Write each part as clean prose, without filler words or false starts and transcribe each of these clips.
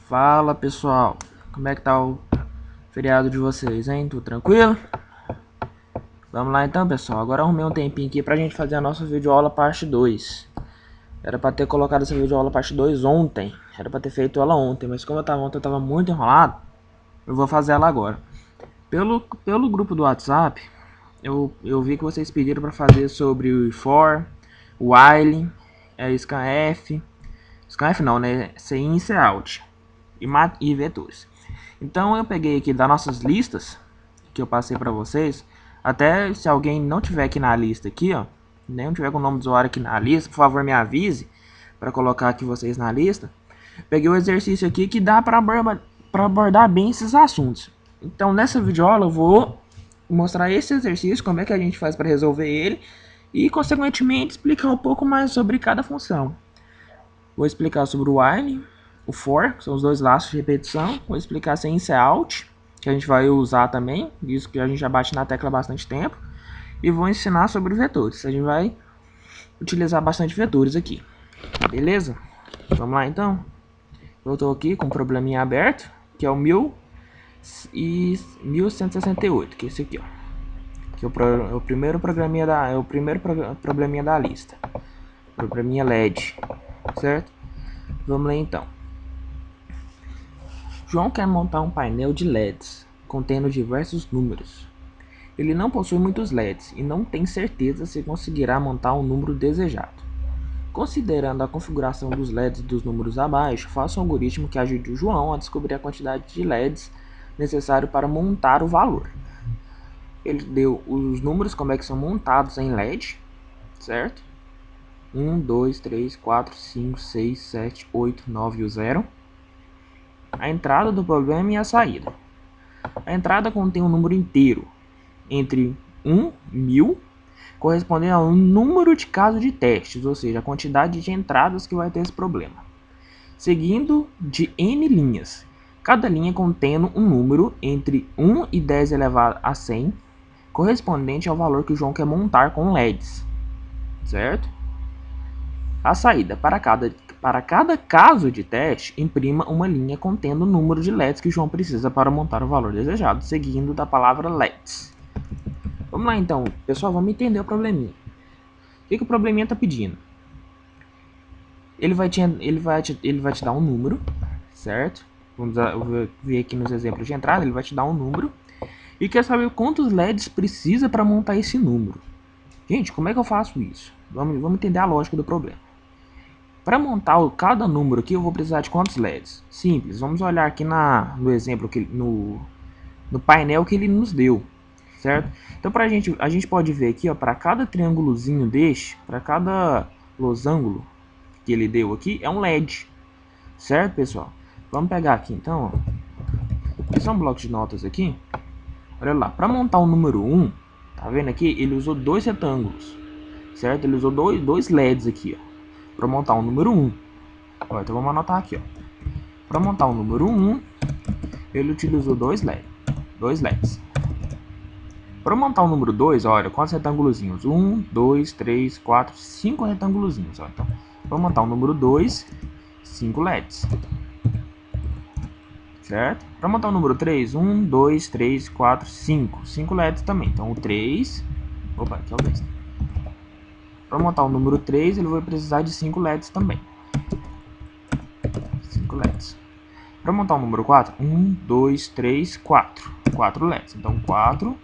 Fala pessoal, como é que tá o feriado de vocês, hein? Tudo tranquilo? Vamos lá então pessoal, agora arrumei um tempinho aqui pra gente fazer a nossa videoaula parte 2. Era pra ter colocado essa videoaula parte 2 ontem, era pra ter feito ela ontem, mas como ontem eu tava muito enrolado, eu vou fazer ela agora. Pelo grupo do WhatsApp, eu vi que vocês pediram pra fazer sobre o for, o while, scanf não, né? Cin e cout e vetores. Então eu peguei aqui das nossas listas que eu passei para vocês. Até se alguém não tiver aqui na lista aqui, ó, nem tiver com o nome do usuário aqui na lista, por favor me avise para colocar aqui vocês na lista. Peguei o exercício aqui que dá para abordar bem esses assuntos. Então nessa videoaula eu vou mostrar esse exercício, como é que a gente faz para resolver ele e consequentemente explicar um pouco mais sobre cada função. Vou explicar sobre o while, o for, que são os dois laços de repetição. Vou explicar sem e out, que a gente vai usar também, isso que a gente já bate na tecla há bastante tempo. E vou ensinar sobre vetores, a gente vai utilizar bastante vetores aqui. Beleza? Vamos lá então? Eu estou aqui com um probleminha aberto, que é o 1168, que é esse aqui, ó. Que é o primeiro probleminha da lista. Probleminha LED, certo? Vamos lá então. João quer montar um painel de LEDs contendo diversos números. Ele não possui muitos LEDs e não tem certeza se conseguirá montar o número desejado. Considerando a configuração dos LEDs dos números abaixo, faça um algoritmo que ajude o João a descobrir a quantidade de LEDs necessário para montar o valor. Ele deu os números, como é que são montados em LED, certo? 1, 2, 3, 4, 5, 6, 7, 8, 9 e o 0. A entrada do problema e a saída. A entrada contém um número inteiro, entre 1 e 1000, correspondendo ao número de casos de testes, ou seja, a quantidade de entradas que vai ter esse problema. Seguindo de N linhas, cada linha contendo um número entre 1 e 10 elevado a 100, correspondente ao valor que o João quer montar com LEDs, certo? A saída. Para cada caso de teste, imprima uma linha contendo o número de LEDs que o João precisa para montar o valor desejado, seguindo da palavra LEDs. Vamos lá então, pessoal, vamos entender o probleminha. O que o probleminha está pedindo? Ele vai te dar um número, certo? Vamos ver aqui nos exemplos de entrada, ele vai te dar um número e quer saber quantos LEDs precisa para montar esse número. Gente, como é que eu faço isso? Vamos entender a lógica do problema. Para montar cada número aqui, eu vou precisar de quantos LEDs? Simples, vamos olhar aqui no exemplo, no painel que ele nos deu, certo? Então a gente pode ver aqui, para cada triângulozinho deste, para cada losango que ele deu aqui, é um LED, certo pessoal? Vamos pegar aqui então, esse é um bloco de notas aqui. Olha lá, para montar o número 1, tá vendo aqui? Ele usou dois retângulos, certo? Ele usou dois LEDs aqui, ó, para montar o número 1. Ó, então vamos anotar aqui, ó. Para montar o número 1, ele utilizou dois LEDs. Para montar o número 2, olha, quantos retângulozinhos? 1, 2, 3, 4, 5 retângulozinhos. Ó. Então, para montar o número 2, 5 LEDs. Certo? Para montar o número 3, 1, 2, 3, 4, 5. 5 LEDs também. Então, o 3... Opa, aqui é o 10. Para montar o número 3, ele vai precisar de 5 LEDs também. 5 LEDs. Para montar o número 4, 1, 2, 3, 4. 4 LEDs. Então, 4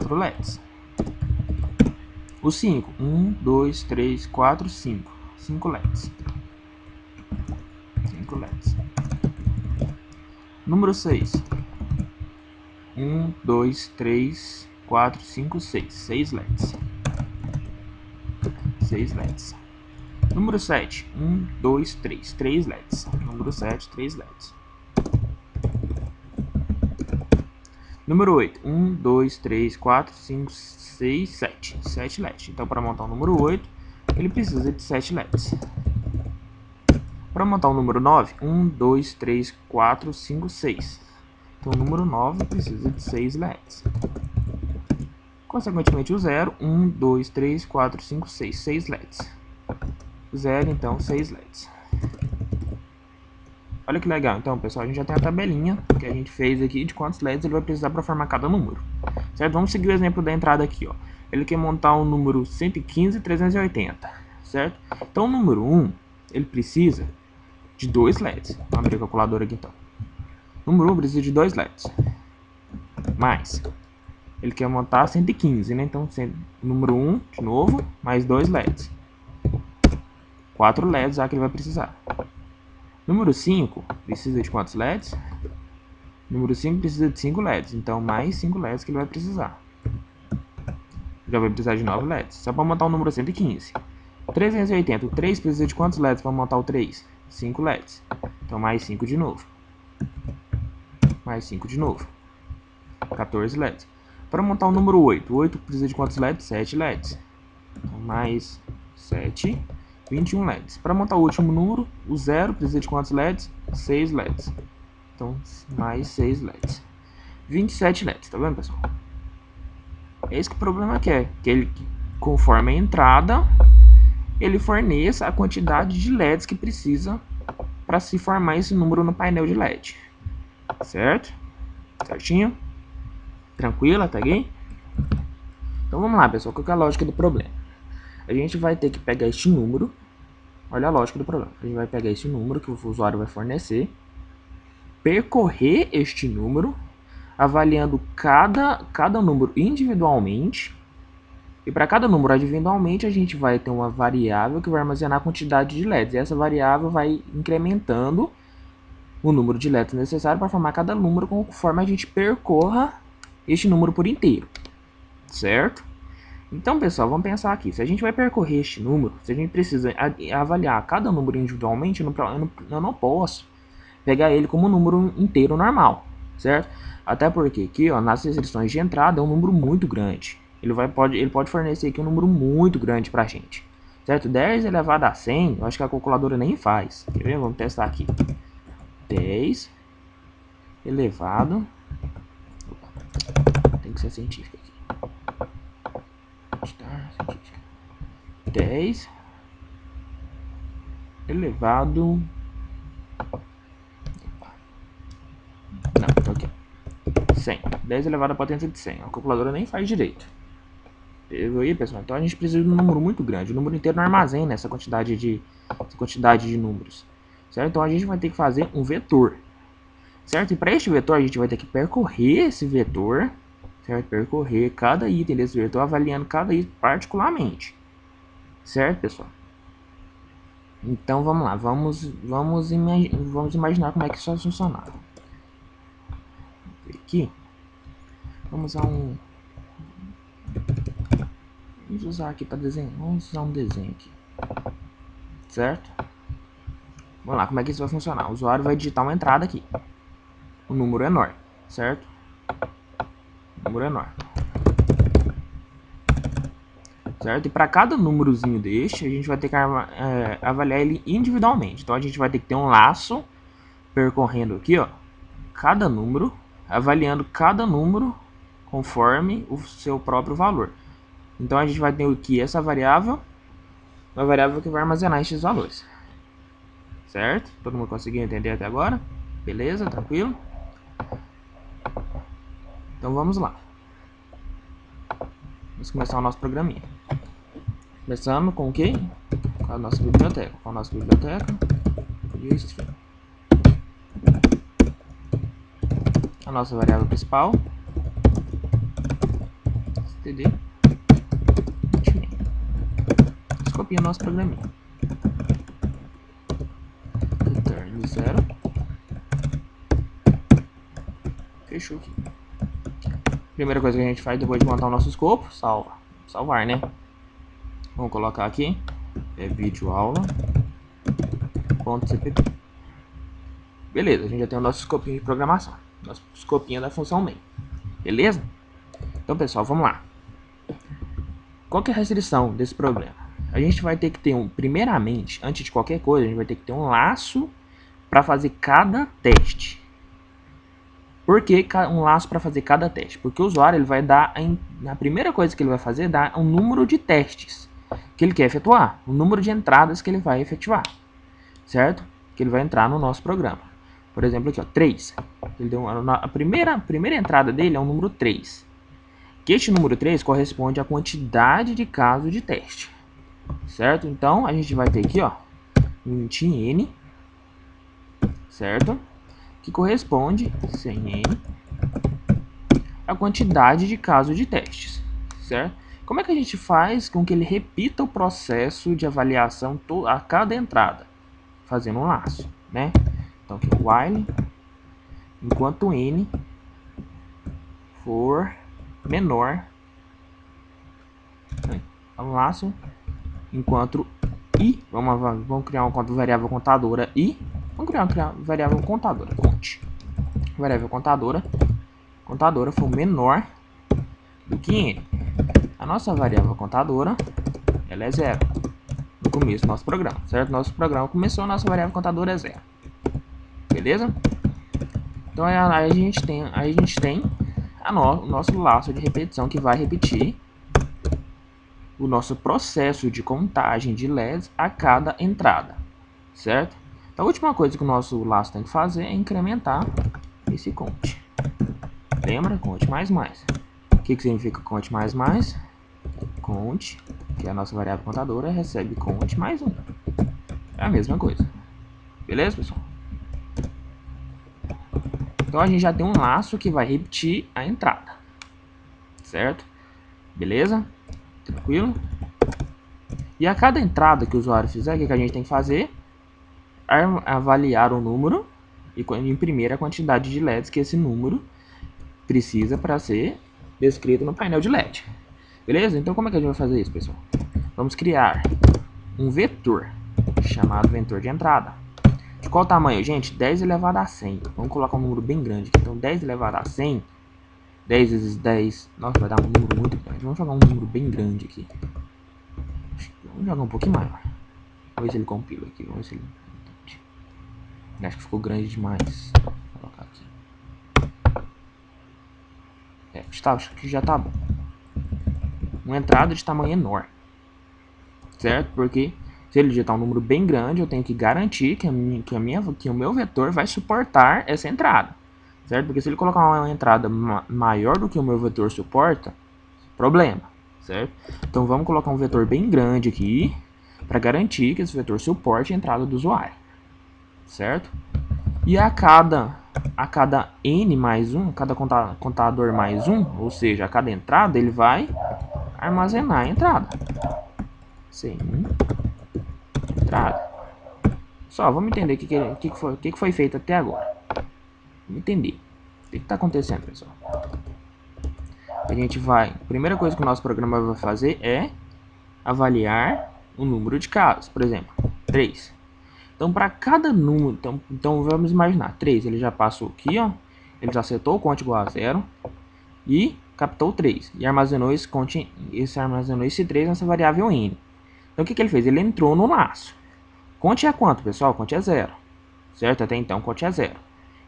LEDs. O 5, 1, 2, 3, 4, 5. 5 LEDs. 5 LEDs. Número 6. 1, 2, 3, 4, 5, 6. 6 LEDs. 6 LEDs. Número 7. 1, 2, 3. 3 LEDs. Número 7, 3 LEDs. Número 8. 1, 2, 3, 4, 5, 6, 7. 7 LEDs. Então, para montar o número 8, ele precisa de 7 LEDs. Para montar o número 9, 1, 2, 3, 4, 5, 6. Então, o número 9 precisa de 6 LEDs. Consequentemente, o 0, 1, 2, 3, 4, 5, 6. 6 LEDs. 0, então, 6 LEDs. Olha que legal. Então, pessoal, a gente já tem a tabelinha que a gente fez aqui de quantos LEDs ele vai precisar para formar cada número. Certo? Vamos seguir o exemplo da entrada aqui, ó. Ele quer montar um número 115.380, certo? Então, o número 1, ele precisa de 2 LEDs. Vamos abrir a calculadora aqui, então. O número 1 precisa de 2 LEDs. Mais. Ele quer montar 115, né? Então, número 1, de novo, mais 2 LEDs. 4 LEDs já que ele vai precisar. Número 5 precisa de quantos LEDs? Número 5 precisa de 5 LEDs, então mais 5 LEDs que ele vai precisar. Já vai precisar de 9 LEDs. Só para montar o número 115. 380, o 3 precisa de quantos LEDs para montar o 3? 5 LEDs. Então mais 5 de novo. Mais 5 de novo. 14 LEDs. Para montar o número 8, o 8 precisa de quantos LEDs? 7 LEDs. Então mais 7, 21 LEDs. Para montar o último número, o 0 precisa de quantos LEDs? 6 LEDs. Então, mais 6 LEDs. 27 LEDs, tá vendo, pessoal? É esse que o problema quer. Que ele, conforme a entrada, ele forneça a quantidade de LEDs que precisa para se formar esse número no painel de LED. Certo? Certinho? Tranquilo até aqui? Então vamos lá, pessoal. Qual que é a lógica do problema? A gente vai ter que pegar este número. Olha a lógica do problema. A gente vai pegar esse número que o usuário vai fornecer, percorrer este número, avaliando cada número individualmente. E para cada número individualmente, a gente vai ter uma variável que vai armazenar a quantidade de LEDs. E essa variável vai incrementando o número de LEDs necessário para formar cada número conforme a gente percorra este número por inteiro. Certo? Então, pessoal, vamos pensar aqui. Se a gente vai percorrer este número, se a gente precisa avaliar cada número individualmente, eu não posso pegar ele como um número inteiro normal, certo? Até porque aqui, ó, nas restrições de entrada é um número muito grande. Ele pode fornecer aqui um número muito grande pra gente, certo? 10 elevado a 100, eu acho que a calculadora nem faz. Quer ver? Vamos testar aqui. 10 elevado... Tem que ser científico aqui. 10 elevado... Não, aqui. 100. 10 elevado à potência de 100. A calculadora nem faz direito. Pegou aí, pessoal? Então a gente precisa de um número muito grande. O número inteiro não armazena essa quantidade de números. Certo? Então a gente vai ter que fazer um vetor. Certo? E para este vetor a gente vai ter que percorrer esse vetor. Certo? Percorrer cada item desse vetor, avaliando cada item particularmente. Certo, pessoal? Então vamos lá. Vamos imaginar como é que isso vai funcionar. Aqui. Vamos usar aqui para desenhar. Vamos usar um desenho aqui. Certo? Vamos lá, como é que isso vai funcionar? O usuário vai digitar uma entrada aqui. O número enorme, certo? O número enorme. Certo? E para cada númerozinho deste, a gente vai ter que avaliar ele individualmente. Então a gente vai ter que ter um laço percorrendo aqui, ó, cada número, avaliando cada número conforme o seu próprio valor. Então a gente vai ter aqui essa variável, uma variável que vai armazenar estes valores. Certo? Todo mundo conseguiu entender até agora? Beleza? Tranquilo? Então vamos lá. Vamos começar o nosso programinha. Começamos com o quê? Com a nossa biblioteca. Com a nossa biblioteca e o string. A nossa variável principal. std. Vamos copiar o nosso programinha. Return 0. Fechou aqui. Primeira coisa que a gente faz depois de montar o nosso escopo, salvar, né? Vamos colocar aqui, videoaula.cpp. Beleza, a gente já tem o nosso escopinho de programação, nosso escopinho da função main. Beleza? Então, pessoal, vamos lá. Qual que é a restrição desse problema? A gente vai ter que ter primeiramente, antes de qualquer coisa, a gente vai ter que ter um laço para fazer cada teste. Por que um laço para fazer cada teste? Porque o usuário ele vai dar, a primeira coisa que ele vai fazer é dar um número de testes que ele quer efetuar, o número de entradas que ele vai efetivar, certo? Que ele vai entrar no nosso programa. Por exemplo, aqui, ó, 3. Ele deu a primeira entrada dele é o número 3. Que este número 3 corresponde à quantidade de casos de teste. Certo? Então, a gente vai ter aqui, ó, int n, certo? Que corresponde, sem n, à quantidade de casos de testes, certo? Como é que a gente faz com que ele repita o processo de avaliação a cada entrada? Fazendo um laço, né? Então, aqui, while, enquanto n for menor, um laço, enquanto i, vamos criar uma variável contadora i, vamos criar uma variável contadora, conte. Variável contadora for menor do que n. A nossa variável contadora, ela é 0 no começo do nosso programa, certo? Nosso programa começou, nossa variável contadora é 0. Beleza? Então aí a gente tem o nosso laço de repetição que vai repetir o nosso processo de contagem de LEDs a cada entrada, certo? Então a última coisa que o nosso laço tem que fazer é incrementar esse conte. Lembra? Conte mais mais. O que significa conte mais mais? Conte, que é a nossa variável contadora, recebe conte mais 1. É a mesma coisa. Beleza, pessoal? Então a gente já tem um laço que vai repetir a entrada. Certo? Beleza? Tranquilo? E a cada entrada que o usuário fizer, o que a gente tem que fazer? Avaliar o número e imprimir a quantidade de LEDs que esse número precisa para ser descrito no painel de LED. Beleza? Então como é que a gente vai fazer isso, pessoal? Vamos criar um vetor chamado vetor de entrada. De qual tamanho, gente? 10 elevado a 100. Vamos colocar um número bem grande aqui. Então 10 elevado a 100, 10 vezes 10, nossa, vai dar um número muito grande. Vamos jogar um número bem grande aqui. Vamos jogar um pouquinho maior. Vamos ver se ele compila aqui. Vamos ver se ele... Acho que ficou grande demais. Vou colocar aqui. Acho que já tá bom. Uma entrada de tamanho enorme. Certo? Porque se ele digitar um número bem grande, eu tenho que garantir que o meu vetor vai suportar essa entrada. Certo? Porque se ele colocar uma entrada maior do que o meu vetor suporta, problema. Certo? Então vamos colocar um vetor bem grande aqui para garantir que esse vetor suporte a entrada do usuário. Certo? E a cada n mais 1, cada contador mais 1, ou seja, a cada entrada, ele vai armazenar a entrada. Sim. Entrada. Só, vamos entender o que foi feito até agora. Vamos entender. O que está acontecendo, pessoal? A gente vai... A primeira coisa que o nosso programa vai fazer é avaliar o número de casos. Por exemplo, 3. Então, para cada número... Então, vamos imaginar. 3, ele já passou aqui, ó. Ele já acertou o conte igual a 0. E captou 3. E armazenou esse 3 nessa variável n. Então, o que ele fez? Ele entrou no laço. Conte é quanto, pessoal? Conte é 0. Certo? Até então, conte é 0.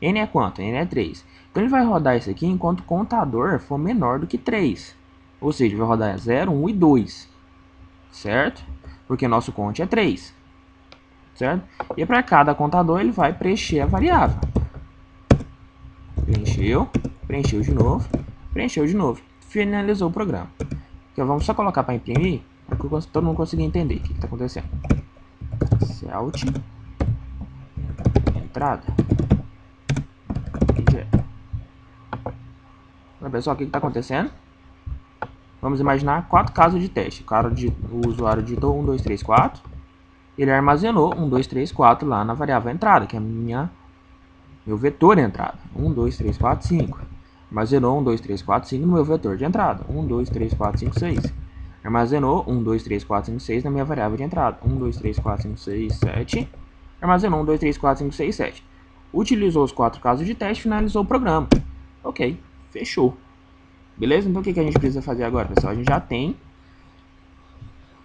N é quanto? N é 3. Então, ele vai rodar isso aqui enquanto o contador for menor do que 3. Ou seja, vai rodar 0, 1 e 2. Certo? Porque nosso conte é 3. Certo? E para cada contador, ele vai preencher a variável. Preencheu de novo. Finalizou o programa. Então, vamos só colocar para imprimir, para que todo mundo consiga entender o que está acontecendo. Alt, entrada. Olha, pessoal, o que está acontecendo? Vamos imaginar 4 casos de teste. O usuário digitou 1, 2, 3, 4. Ele armazenou 1, 2, 3, 4 lá na variável entrada, que é meu vetor de entrada. 1, 2, 3, 4, 5. Armazenou 1, 2, 3, 4, 5 no meu vetor de entrada. 1, 2, 3, 4, 5, 6. Armazenou 1, 2, 3, 4, 5, 6 na minha variável de entrada. 1, 2, 3, 4, 5, 6, 7. Armazenou 1, 2, 3, 4, 5, 6, 7. Utilizou os 4 casos de teste, finalizou o programa. Ok, fechou. Beleza? Então o que a gente precisa fazer agora, pessoal?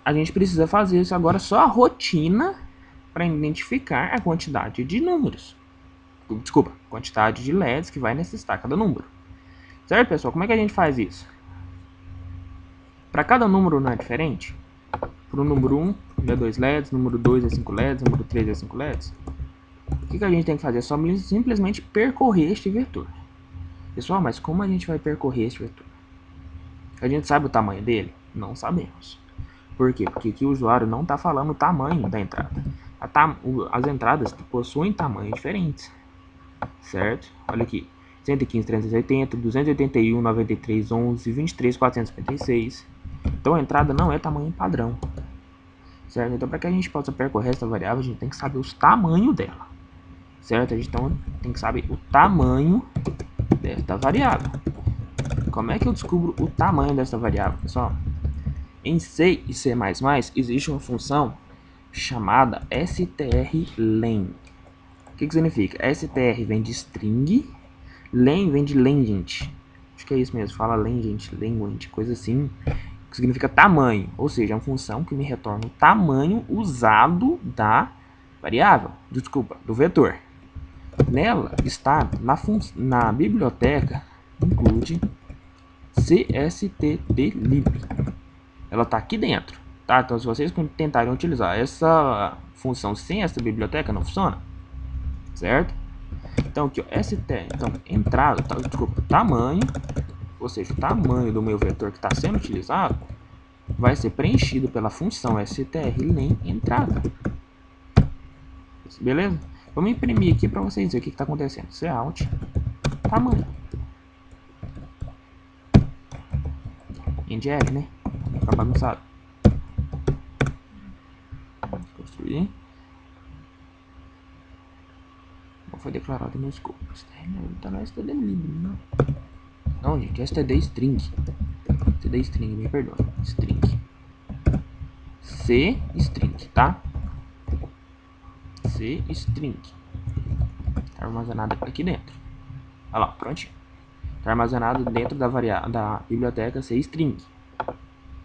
A gente precisa fazer isso agora só a rotina para identificar a quantidade de números. Desculpa, quantidade de LEDs que vai necessitar cada número. Certo, pessoal? Como é que a gente faz isso? Para cada número não é diferente? Para o número 1 é 2 LEDs, número 2 é 5 LEDs, número 3 é 5 LEDs. O que a gente tem que fazer? É só simplesmente percorrer este vetor. Pessoal, mas como a gente vai percorrer este vetor? A gente sabe o tamanho dele? Não sabemos. Por quê? Porque aqui o usuário não está falando o tamanho da entrada. As entradas possuem tamanhos diferentes, certo? Olha aqui, 115, 380, 281, 93, 11, 23, 456. Então a entrada não é tamanho padrão, certo? Então para que a gente possa percorrer essa variável, a gente tem que saber os tamanhos dela, certo? A gente então tem que saber o tamanho desta variável. Como é que eu descubro o tamanho dessa variável, pessoal? Em C e C++ existe uma função chamada strlen. O que significa? str vem de string, len vem de langent. Acho que é isso mesmo, fala langent, language, coisa assim. Que significa tamanho, ou seja, é uma função que me retorna o tamanho usado da variável, do vetor. Nela está na biblioteca include cstdlib. Ela está aqui dentro, tá? Então se vocês tentarem utilizar essa função sem essa biblioteca, não funciona, certo? Então aqui, ó, st, então entrada, desculpa, tamanho, ou seja, o tamanho do meu vetor que está sendo utilizado vai ser preenchido pela função strlen entrada. Beleza? Vamos imprimir aqui para vocês verem o que está acontecendo. Cout, tamanho. Endl, né? Fica bagunçado. Construir. Não foi declarado no escopo. Tá no stdlib, não. Não, gente, std string. Std string, me perdoa. String. C string, tá? C string. Tá armazenado aqui dentro. Olha lá, prontinho. Tá armazenado dentro da biblioteca C string,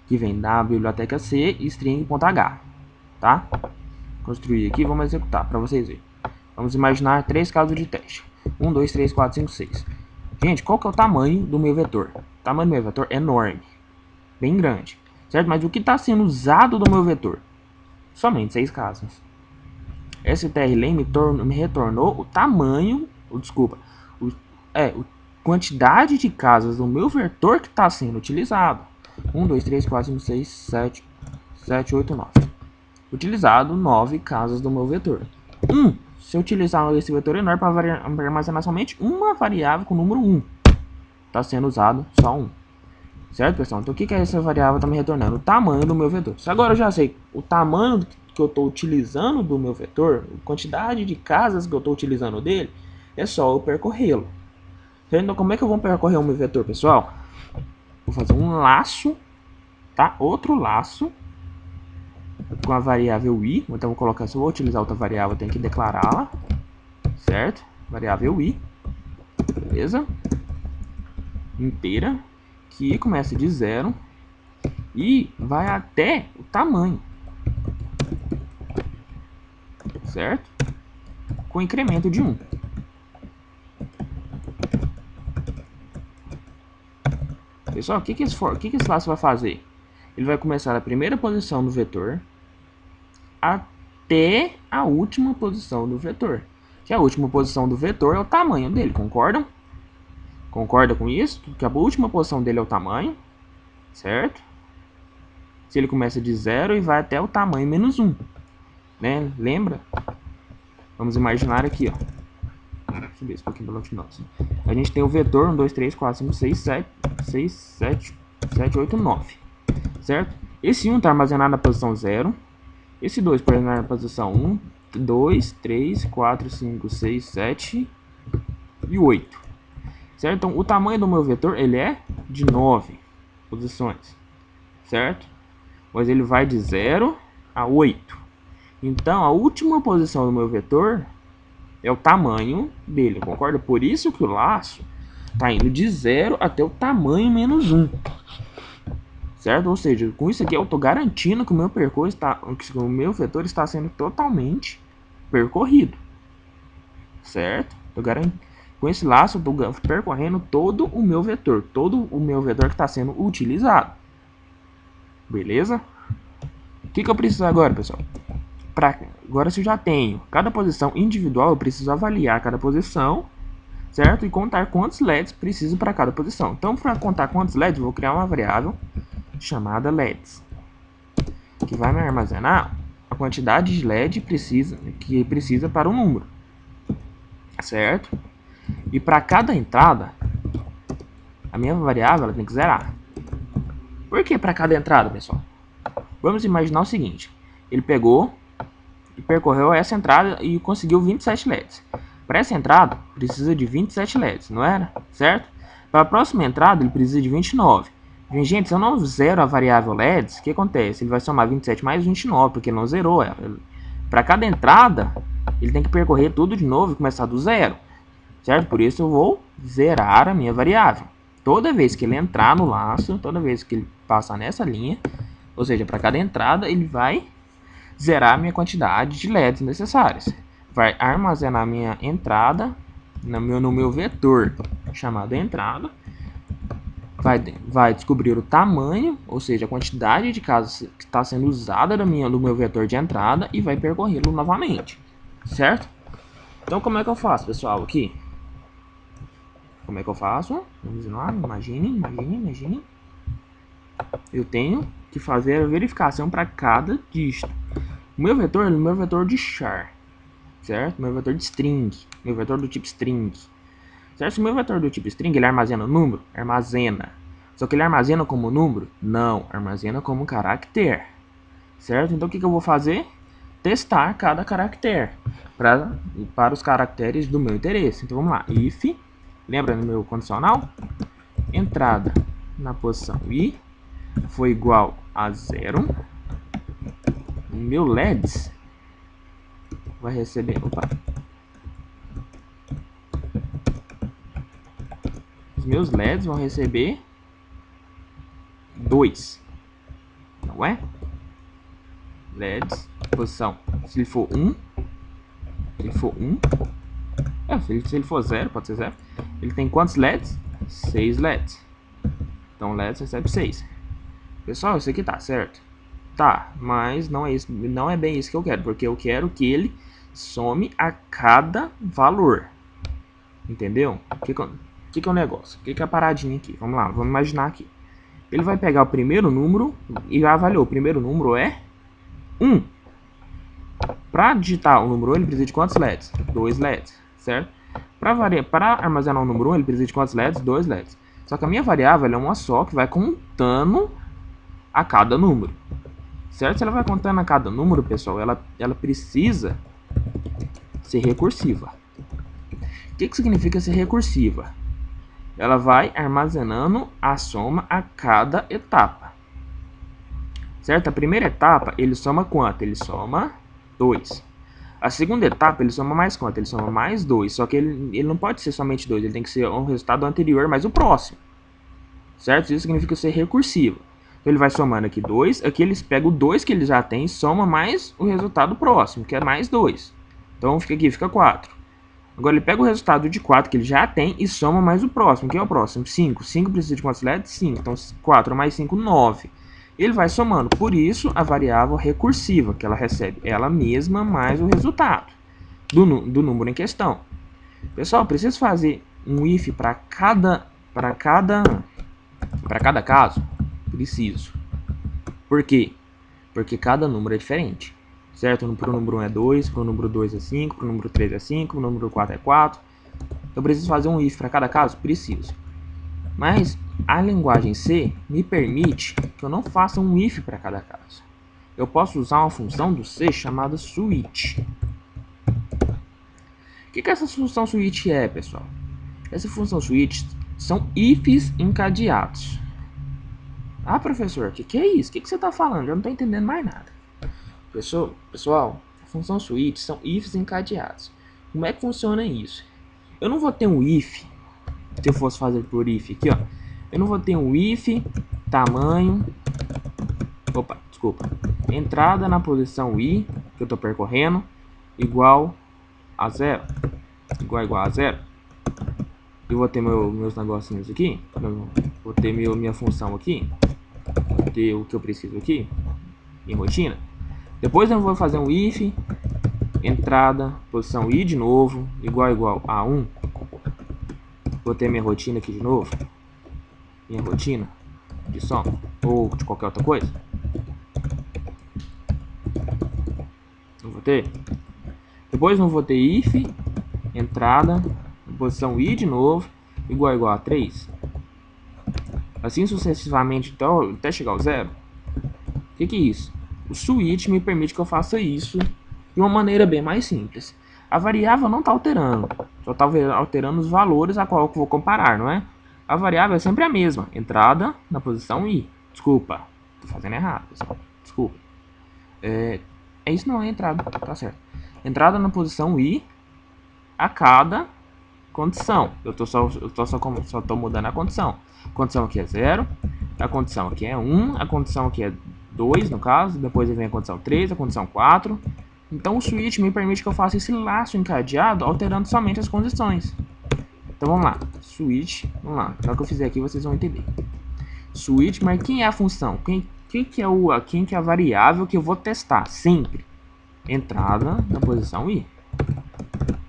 que vem da biblioteca C string.h, tá? Construir aqui, vamos executar para vocês verem. Vamos imaginar 3 casos de teste. 1, 2, 3, 4, 5, 6. Gente, qual que é o tamanho do meu vetor? O tamanho do meu vetor é enorme, bem grande, certo? Mas o que está sendo usado do meu vetor? Somente 6 casos. strlen me retornou o tamanho, quantidade de casas do meu vetor que está sendo utilizado. 1, 2, 3, 4, 5, 6, 7, 8, 9. Utilizado 9 casas do meu vetor. Se eu utilizar esse vetor enorme para armazenar somente uma variável com o número 1, está sendo usado só 1. Certo, pessoal? Então o que essa variável está me retornando? O tamanho do meu vetor. Se agora eu já sei o tamanho que eu estou utilizando do meu vetor, a quantidade de casas que eu estou utilizando dele, é só eu percorrê-lo. Então como é que eu vou percorrer o meu vetor, pessoal? Vou fazer um laço, tá? Outro laço com a variável i. Então vou colocar, se eu vou utilizar outra variável, eu tenho que declará-la, certo? Variável i, beleza? Inteira, que começa de 0 e vai até o tamanho, certo? Com incremento de 1. Pessoal, o que esse laço vai fazer? Ele vai começar da primeira posição do vetor até a última posição do vetor. Que a última posição do vetor é o tamanho dele, concordam? Concorda com isso? Que a última posição dele é o tamanho, certo? Se ele começa de 0 e vai até o tamanho menos 1, né? Lembra? Vamos imaginar aqui, ó. Deixa eu subir esse pouquinho pelo notes. A gente tem o vetor 1, 2, 3, 4, 5, 6, 7, 8, 9, certo? Esse 1 está armazenado na posição 0. Esse 2 está armazenado na posição 1, 2, 3, 4, 5, 6, 7 e 8. Certo? Então, o tamanho do meu vetor ele é de 9 posições, certo? Mas ele vai de 0 a 8. Então, a última posição do meu vetor é o tamanho dele, concorda? Por isso que o laço está indo de 0 até o tamanho menos 1. Certo? Ou seja, com isso aqui eu estou garantindo que o meu percurso que o meu vetor está sendo totalmente percorrido. Certo? Com esse laço eu estou percorrendo todo o meu vetor que está sendo utilizado. Beleza? O que eu preciso agora, pessoal? Agora se eu já tenho cada posição individual, eu preciso avaliar cada posição, certo? E contar quantos LEDs preciso para cada posição. Então, para contar quantos LEDs, eu vou criar uma variável chamada LEDs, que vai me armazenar a quantidade de LED que precisa para um número, certo? E para cada entrada, a minha variável ela tem que zerar. Por que para cada entrada, pessoal? Vamos imaginar o seguinte: ele pegou e percorreu essa entrada e conseguiu 27 LEDs. Para essa entrada, precisa de 27 LEDs, não era? Certo? Para a próxima entrada, ele precisa de 29. Gente, se eu não zero a variável LEDs, o que acontece? Ele vai somar 27 mais 29, porque ele não zerou ela. Para cada entrada, ele tem que percorrer tudo de novo e começar do zero. Certo? Por isso eu vou zerar a minha variável. Toda vez que ele entrar no laço, toda vez que ele passar nessa linha, ou seja, para cada entrada, ele vai zerar a minha quantidade de LEDs necessárias. Vai armazenar minha entrada no meu vetor chamado entrada. Vai descobrir o tamanho, ou seja, a quantidade de casas que está sendo usada do meu vetor de entrada e vai percorrê-lo novamente. Certo? Então, como é que eu faço, pessoal, aqui? Como é que eu faço? Vamos lá, imagine. Eu tenho que fazer a verificação para cada dígito. O meu vetor é o meu vetor de char, certo? Meu vetor de string, meu vetor do tipo string. Certo? Se o meu vetor do tipo string ele armazena número, armazena. Só que ele armazena como número? Não, armazena como caractere. Certo? Então o que eu vou fazer? Testar cada caractere para os caracteres do meu interesse. Então vamos lá, if, lembra no meu condicional? Entrada na posição i foi igual a 0. O meu LEDs vai receber... Os meus LEDs vão receber 2. Não é? LEDs, posição. Se ele for 1, se ele for 0, pode ser 0. Ele tem quantos LEDs? 6 LEDs. Então LEDs recebe 6. Pessoal, isso aqui tá certo? Tá, mas não é bem isso que eu quero, porque eu quero que ele some a cada valor. Entendeu? O que é o negócio? O que é a paradinha aqui? Vamos lá, vamos imaginar aqui. Ele vai pegar o primeiro número e avaliou. O primeiro número é 1. Para digitar o número 1, ele precisa de quantos LEDs? 2 LEDs, certo? Para armazenar o número 1, ele precisa de quantos LEDs? 2 LEDs. Só que a minha variável é uma só, que vai contando a cada número. Certo? Se ela vai contando a cada número, pessoal, ela precisa ser recursiva. O que significa ser recursiva? Ela vai armazenando a soma a cada etapa. Certo? A primeira etapa, ele soma quanto? Ele soma 2. A segunda etapa, ele soma mais quanto? Ele soma mais 2. Só que ele não pode ser somente 2, ele tem que ser um resultado anterior mais o próximo. Certo? Isso significa ser recursivo. Então ele vai somando aqui 2, aqui eles pegam o 2 que ele já tem e soma mais o resultado próximo, que é mais 2. Então fica aqui, fica 4. Agora ele pega o resultado de 4 que ele já tem e soma mais o próximo, que é o próximo, 5. 5 precisa de quantos LEDs? 5. Então 4 mais 5, 9. Ele vai somando, por isso a variável recursiva, que ela recebe ela mesma mais o resultado do número em questão. Pessoal, preciso fazer um if para cada caso? Preciso. Por quê? Porque cada número é diferente. Certo? Para o número 1 é 2, para o número 2 é 5, para o número 3 é 5, para o número 4 é 4. Eu preciso fazer um if para cada caso? Preciso. Mas a linguagem C me permite que eu não faça um if para cada caso. Eu posso usar uma função do C chamada switch. O que essa função switch é, pessoal? Essa função switch são ifs encadeados. Ah, professor, o que é isso? O que você está falando? Eu não estou entendendo mais nada. Pessoal, a função switch são ifs encadeados. Como é que funciona isso? Eu não vou ter um if, se eu fosse fazer por if aqui, ó. Eu não vou ter um if, tamanho, entrada na posição i, que eu estou percorrendo, igual a 0. Igual a 0. Eu vou ter meus negocinhos aqui, vou ter minha função aqui, vou ter o que eu preciso aqui, em rotina. Depois eu vou fazer um if, entrada, posição i de novo, igual a 1. Vou ter minha rotina aqui de novo. Minha rotina de som ou de qualquer outra coisa. Não vou ter. Depois não vou ter if, entrada, posição i de novo, igual a 3. Assim sucessivamente então, até chegar ao zero. O que é isso? O switch me permite que eu faça isso de uma maneira bem mais simples. A variável não está alterando, só está alterando os valores a qual eu vou comparar, não é? A variável é sempre a mesma, entrada na posição i. Desculpa, estou fazendo errado, pessoal. Desculpa. É isso não é entrada, tá certo. Entrada na posição i a cada condição. Eu só tô mudando a condição. A condição aqui é 0, a condição aqui é 1, a condição aqui é 2, no caso, depois vem a condição 3, a condição 4. Então o switch me permite que eu faça esse laço encadeado alterando somente as condições. Então vamos lá, switch, vamos lá, na hora que eu fizer aqui vocês vão entender. Switch, mas quem é a função? Quem que é a variável que eu vou testar sempre? Entrada na posição i.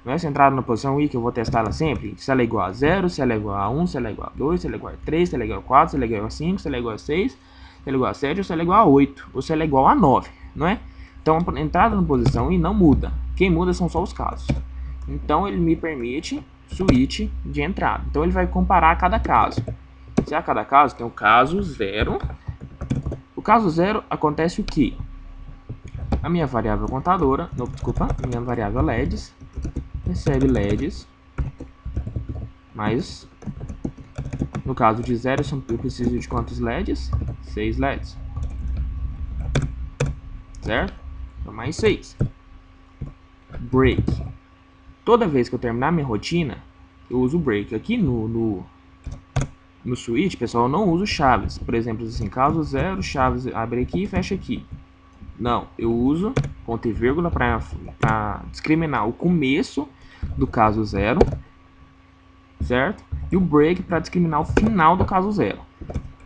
Não é essa entrada na posição i que eu vou testar ela sempre? Se ela é igual a 0, se ela é igual a 1, se ela é igual a 2, se ela é igual a 3, se ela é igual a 4, se ela é igual a 5, se ela é igual a 6, se ela é igual a 7 ou se ela é igual a 8, ou se ela é igual a 9, não é? Então a entrada na posição i não muda. Quem muda são só os casos. Então ele me permite switch de entrada. Então ele vai comparar a cada caso. Se a cada caso tem o caso 0. O caso 0 acontece o que? A minha variável contadora, a minha variável LEDs recebe LEDs, mas no caso de 0 eu preciso de quantos LEDs? 6 LEDs, certo? Então mais 6. Break. Toda vez que eu terminar minha rotina, eu uso break. Aqui no switch, pessoal, eu não uso chaves. Por exemplo, assim, caso 0, chaves abre aqui e fecha aqui. Não, eu uso ponto e vírgula para discriminar o começo do caso 0, certo? E o break para discriminar o final do caso 0.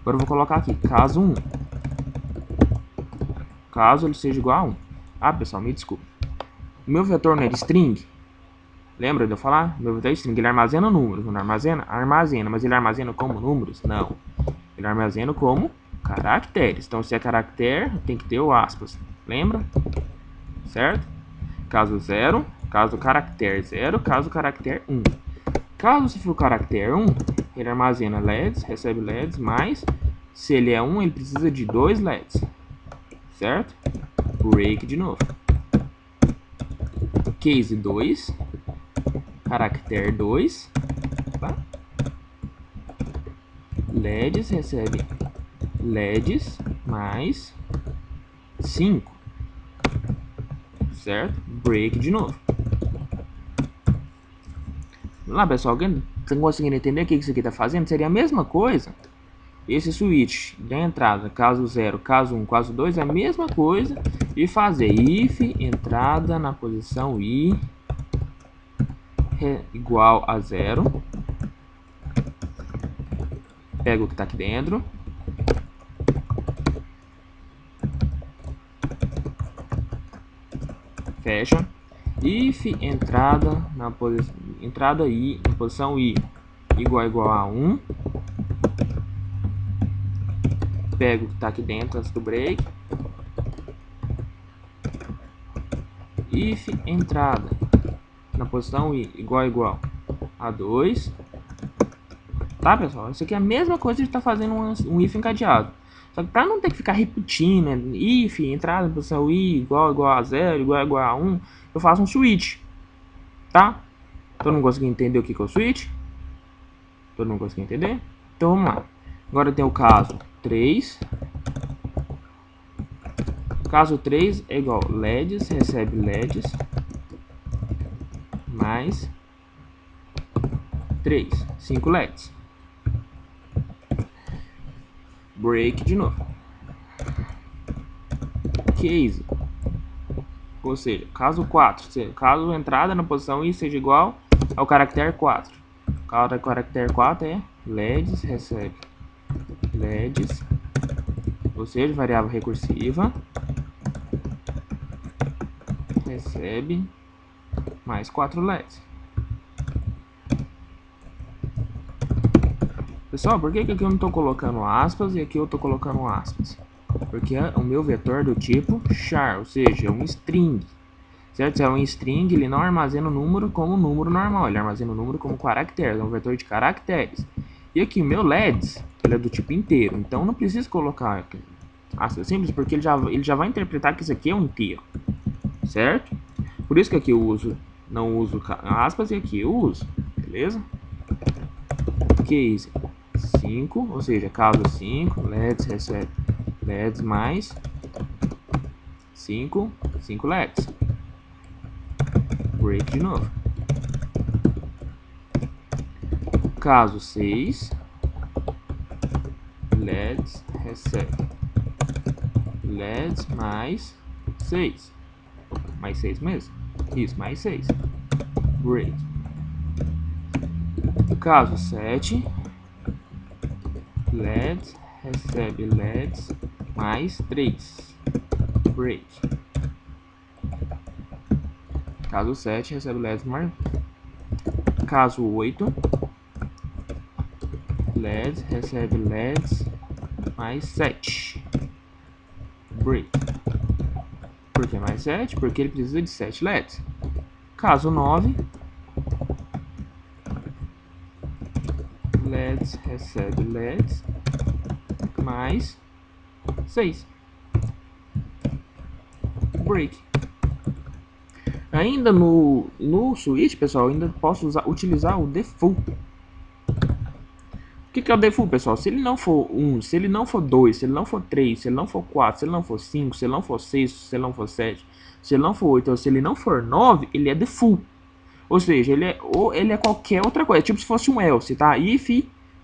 Agora eu vou colocar aqui, caso 1. Caso ele seja igual a 1. Ah, pessoal, me desculpe. O meu vetor não é de string? Lembra de eu falar? O meu vetor é string, ele armazena números. Não armazena? Armazena, mas ele armazena como números? Não. Ele armazena como caracteres. Então, se é caractere, tem que ter o aspas. Lembra? Certo? Caso 0, caso caractere 0, caso caractere 1. Caso se for caractere 1, ele armazena LEDs, recebe LEDs, mas se ele é 1, ele precisa de 2 LEDs. Certo? Break de novo. Case 2, caractere 2, tá? LEDs recebe LEDs mais 5, certo? Break de novo. Vamos lá, pessoal, alguém está conseguindo entender o que isso aqui está fazendo? Seria a mesma coisa. Esse switch da entrada, caso 0, caso 1, caso 2, é a mesma coisa e fazer if entrada na posição i igual a 0. Pega o que está aqui dentro. Fecha. If entrada na posição i igual a 1. Pego o que está aqui dentro antes do break. If entrada na posição i igual a 2. Tá, pessoal? Isso aqui é a mesma coisa de estar fazendo um if encadeado. Só que para não ter que ficar repetindo, né? If entrada na posição i igual a 0, igual a 1, eu faço um switch. Tá? Todo mundo conseguiu entender o que é o switch? Todo mundo conseguiu entender? Então vamos lá. Agora tem o caso 3. Caso 3 é igual LEDs, recebe LEDs, mais 3, 5 LEDs. Break de novo. Case. Ou seja, caso 4, caso a entrada na posição i seja igual ao caractere 4. Cada caractere 4 é LEDs, recebe LEDs, ou seja, variável recursiva, recebe mais 4 LEDs. Pessoal, por que aqui eu não estou colocando aspas e aqui eu estou colocando aspas? Porque o meu vetor é do tipo char, ou seja, é um string. Certo? Se é um string, ele não armazena o número como número normal, ele armazena o número como caracteres, é um vetor de caracteres. E aqui o meu LEDs, ele é do tipo inteiro, então não preciso colocar aspas simples, porque ele já vai interpretar que isso aqui é um inteiro, certo? Por isso que aqui eu não uso aspas e aqui eu uso, beleza? Case 5, ou seja, caso 5, LEDs recebe LEDs mais 5 LEDs. Break de novo. Caso 6, LEDs recebe LEDs mais 6. Mais 6 mesmo? Isso, mais 6. Break. Caso 7, LEDs recebe LEDs mais 3. Break. Caso 7 recebe LEDs mais. Caso 8, LEDs recebe LEDs mais 7. Break. Por que mais 7? Porque ele precisa de 7 LEDs. Caso 9, LEDs recebe LEDs mais 6. Break. Ainda no switch, pessoal, ainda posso utilizar o default. O que é o default, pessoal? Se ele não for 1, se ele não for 2, se ele não for 3, se ele não for 4, se ele não for 5, se ele não for 6, se ele não for 7, se ele não for 8 ou se ele não for 9, ele é default. Ou seja, ele é qualquer outra coisa. Tipo se fosse um else, tá? If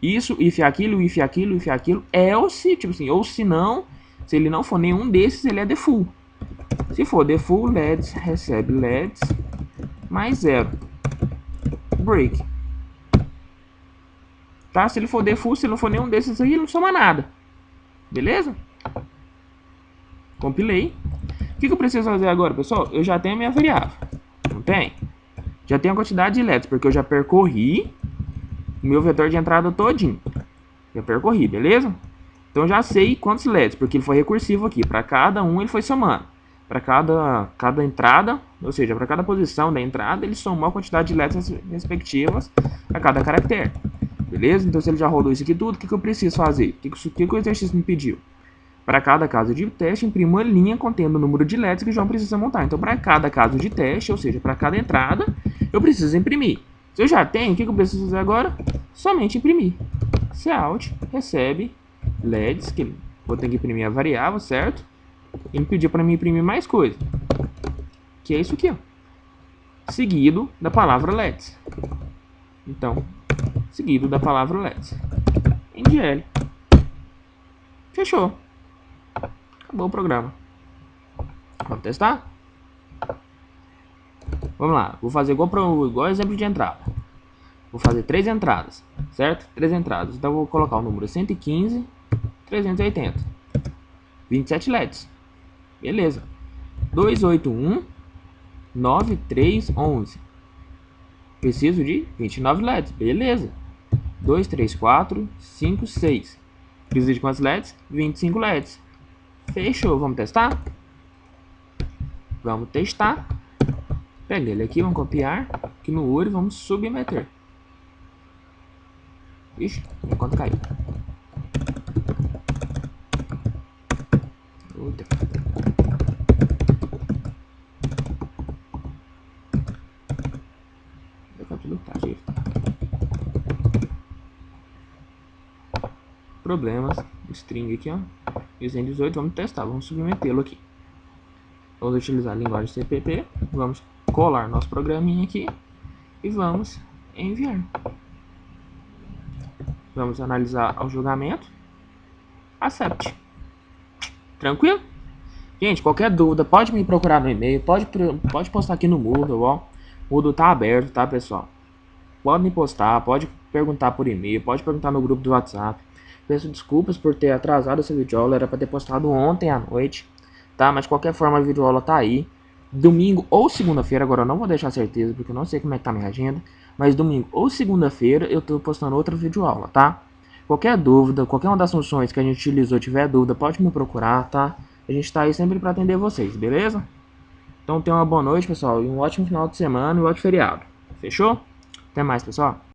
isso, if aquilo, if aquilo, if aquilo. Else, tipo assim, ou se não, se ele não for nenhum desses, ele é default. Se for default, LEDs recebe LEDs mais 0. Break. Tá? Se ele for default, se não for nenhum desses aí, ele não soma nada. Beleza? Compilei. O que eu preciso fazer agora, pessoal? Eu já tenho a minha variável. Não tem? Já tenho a quantidade de LEDs, porque eu já percorri o meu vetor de entrada todinho. Já percorri, beleza? Então já sei quantos LEDs, porque ele foi recursivo aqui. Para cada um ele foi somando. Para cada entrada, ou seja, para cada posição da entrada, ele somou a quantidade de LEDs respectivas a cada caractere. Beleza? Então se ele já rodou isso aqui tudo, o que eu preciso fazer? O que o exercício me pediu? Para cada caso de teste, imprima uma linha contendo o número de LEDs que o João precisa montar. Então para cada caso de teste, ou seja, para cada entrada, eu preciso imprimir. Se eu já tenho, o que eu preciso fazer agora? Somente imprimir. Cout recebe LEDs, que vou ter que imprimir a variável, certo? Ele pediu para mim imprimir mais coisa, que é isso aqui, ó, seguido da palavra LEDs. Então, seguido da palavra LEDs. NGL. Fechou. Acabou o programa. Vamos testar? Vamos lá. Vou fazer igual exemplo de entrada. Vou fazer 3 entradas, certo? 3 entradas. Então, eu vou colocar o número 115, 380. 27 LEDs. Beleza. 281, 9311. Preciso de 29 LEDs. Beleza. 2, 3, 4, 5, 6. Preciso de quantos LEDs? 25 LEDs. Fechou. Vamos testar? Vamos testar. Pega ele aqui, vamos copiar. Aqui no URI, vamos submeter. Ixi, enquanto caiu. Outra. Problemas, string aqui, ó, e 118, vamos testar, vamos submetê-lo aqui. Vamos utilizar a linguagem CPP, vamos colar nosso programinha aqui e vamos enviar. Vamos analisar o julgamento. Accept. Tranquilo? Gente, qualquer dúvida, pode me procurar no e-mail, pode postar aqui no Moodle, ó. O Moodle tá aberto, tá, pessoal? Pode me postar, pode perguntar por e-mail, pode perguntar no grupo do WhatsApp. Peço desculpas por ter atrasado essa videoaula, era para ter postado ontem à noite, tá? Mas de qualquer forma a videoaula tá aí. domingo ou segunda-feira, agora eu não vou deixar certeza, porque eu não sei como é que tá minha agenda, mas domingo ou segunda-feira eu tô postando outra videoaula, tá? Qualquer dúvida, qualquer uma das funções que a gente utilizou tiver dúvida, pode me procurar, tá? A gente tá aí sempre para atender vocês, beleza? Então tenha uma boa noite, pessoal, e um ótimo final de semana e um ótimo feriado. Fechou? Até mais, pessoal.